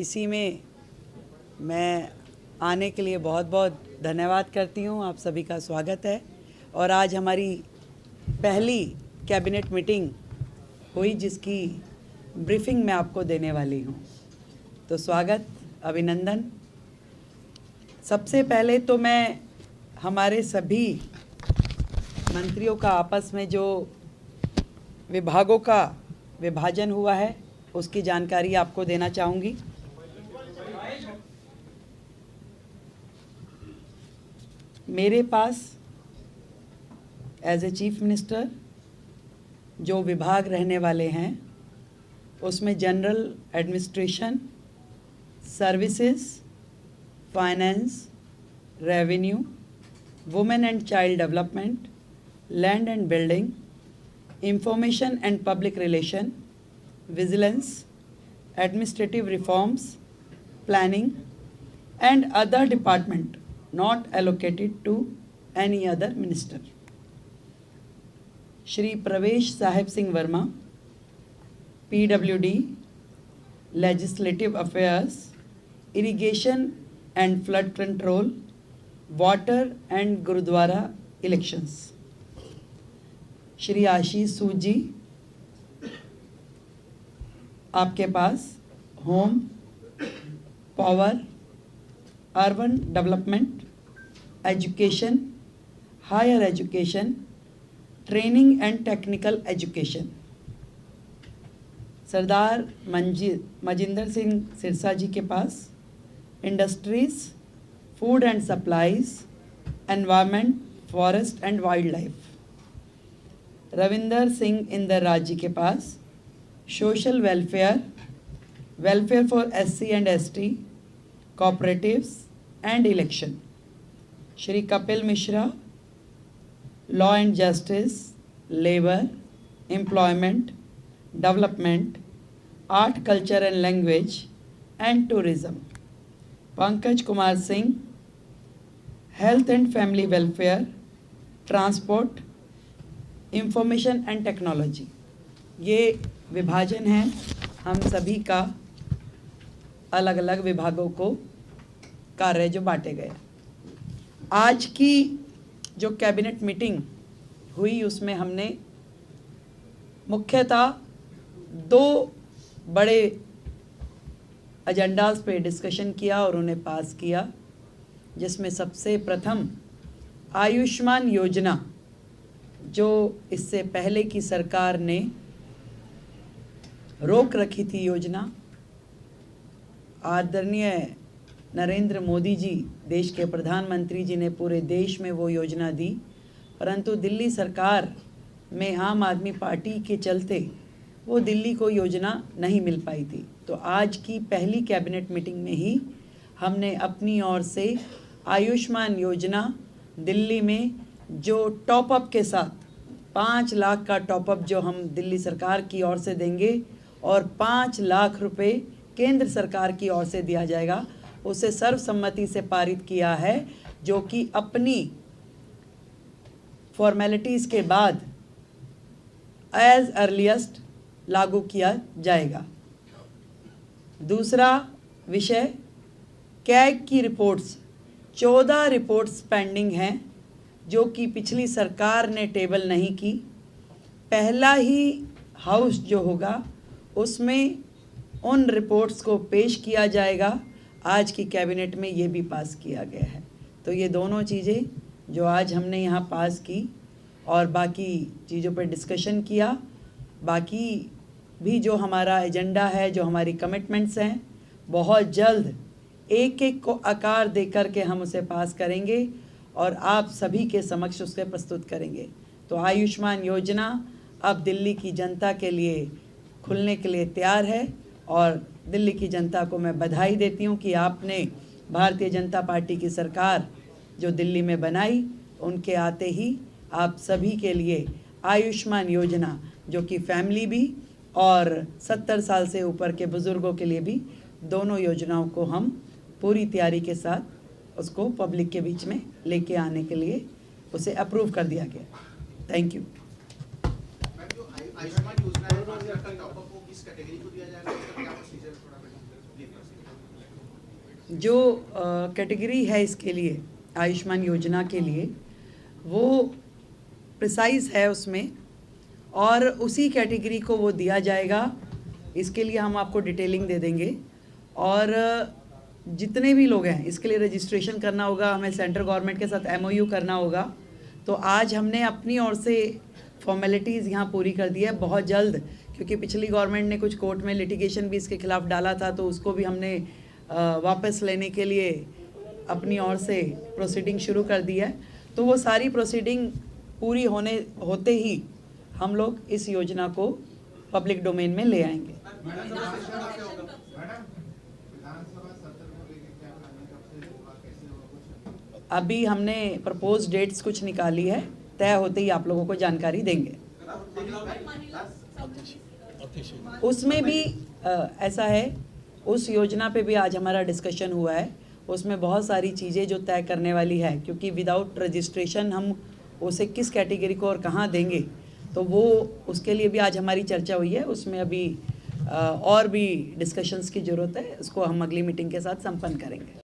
PC में मैं आने के लिए बहुत बहुत धन्यवाद करती हूँ। आप सभी का स्वागत है। और आज हमारी पहली कैबिनेट मीटिंग हुई जिसकी ब्रीफिंग मैं आपको देने वाली हूँ। तो स्वागत, अभिनंदन। सबसे पहले तो मैं हमारे सभी मंत्रियों का आपस में जो विभागों का विभाजन हुआ है उसकी जानकारी आपको देना चाहूँगी। मेरे पास एज ए चीफ मिनिस्टर जो विभाग रहने वाले हैं उसमें general administration, services, finance, revenue, women and child development, land and building, information and public relation, vigilance, administrative reforms, planning and other department not allocated to any other minister. Shri Pravesh Sahib Singh Verma, PWD, Legislative Affairs, Irrigation and Flood Control, Water and Gurudwara Elections. Shri Ashish Sood ji, आपके पास home, power, urban development, education, higher education, training and technical education. Sardar Manjinder Singh Sirsa ji के पास industries, food and supplies, environment, forest and wildlife. Ravinder Singh Inder Raj ji के पास social welfare, welfare for SC and ST, cooperatives and election. Shri Kapil Mishra, law and justice, labour, employment, development, art, culture and language and tourism. Pankaj Kumar Singh, health and family welfare, transport, information and technology. ये विभाजन है हम सभी का, अलग अलग विभागों को कार्य जो बांटे गए। आज की जो कैबिनेट मीटिंग हुई उसमें हमने मुख्यतः दो बड़े एजेंडास पे डिस्कशन किया और उन्हें पास किया, जिसमें सबसे प्रथम आयुष्मान योजना, जो इससे पहले की सरकार ने रोक रखी थी योजना। आदरणीय नरेंद्र मोदी जी, देश के प्रधानमंत्री जी ने पूरे देश में वो योजना दी, परंतु दिल्ली सरकार में आम आदमी पार्टी के चलते वो दिल्ली को योजना नहीं मिल पाई थी। तो आज की पहली कैबिनेट मीटिंग में ही हमने अपनी ओर से आयुष्मान योजना दिल्ली में जो टॉपअप के साथ 5 लाख का टॉपअप जो हम दिल्ली सरकार की ओर से देंगे और 5 लाख रुपए केंद्र सरकार की ओर से दिया जाएगा, उसे सर्वसम्मति से पारित किया है, जो कि अपनी फॉर्मेलिटीज़ के बाद एज अर्लीस्ट लागू किया जाएगा। दूसरा विषय, कैग की रिपोर्ट्स, 14 रिपोर्ट्स पेंडिंग हैं जो कि पिछली सरकार ने टेबल नहीं की। पहला ही हाउस जो होगा उसमें उन रिपोर्ट्स को पेश किया जाएगा। आज की कैबिनेट में ये भी पास किया गया है। तो ये दोनों चीज़ें जो आज हमने यहाँ पास की और बाकी चीज़ों पर डिस्कशन किया, बाकी भी जो हमारा एजेंडा है, जो हमारी कमिटमेंट्स हैं, बहुत जल्द एक एक को आकार दे कर के हम उसे पास करेंगे और आप सभी के समक्ष उसे प्रस्तुत करेंगे। तो आयुष्मान योजना अब दिल्ली की जनता के लिए खुलने के लिए तैयार है और दिल्ली की जनता को मैं बधाई देती हूँ कि आपने भारतीय जनता पार्टी की सरकार जो दिल्ली में बनाई, उनके आते ही आप सभी के लिए आयुष्मान योजना, जो कि फैमिली भी और 70 साल से ऊपर के बुज़ुर्गों के लिए भी, दोनों योजनाओं को हम पूरी तैयारी के साथ उसको पब्लिक के बीच में लेके आने के लिए उसे अप्रूव कर दिया गया। Thank you. आयुष्मान योजना है, 5 लाख का टॉपअप को किस कैटेगरी को दिया जाएगा, इसका क्या प्रोसीजर थोड़ा बताइए। जो कैटेगरी है इसके लिए, आयुष्मान योजना के लिए, वो प्रिसाइज है उसमें, और उसी कैटेगरी को वो दिया जाएगा। इसके लिए हम आपको डिटेलिंग दे देंगे। और जितने भी लोग हैं इसके लिए रजिस्ट्रेशन करना होगा, हमें सेंट्रल गवर्नमेंट के साथ MOU करना होगा। तो आज हमने अपनी ओर से फॉर्मेलिटीज़ यहाँ पूरी कर दी है। बहुत जल्द, क्योंकि पिछली गवर्नमेंट ने कुछ कोर्ट में लिटिगेशन भी इसके खिलाफ डाला था, तो उसको भी हमने वापस लेने के लिए अपनी ओर से प्रोसीडिंग शुरू कर दी है। तो वो सारी प्रोसीडिंग पूरी होते ही हम लोग इस योजना को पब्लिक डोमेन में ले आएंगे। अभी हमने प्रपोज डेट्स कुछ निकाली है, तय होते ही आप लोगों को जानकारी देंगे। उसमें भी ऐसा है, उस योजना पे भी आज हमारा डिस्कशन हुआ है। उसमें बहुत सारी चीज़ें जो तय करने वाली है, क्योंकि विदाउट रजिस्ट्रेशन हम उसे किस कैटेगरी को और कहाँ देंगे, तो वो उसके लिए भी आज हमारी चर्चा हुई है। उसमें अभी और भी डिस्कशंस की ज़रूरत है, उसको हम अगली मीटिंग के साथ संपन्न करेंगे।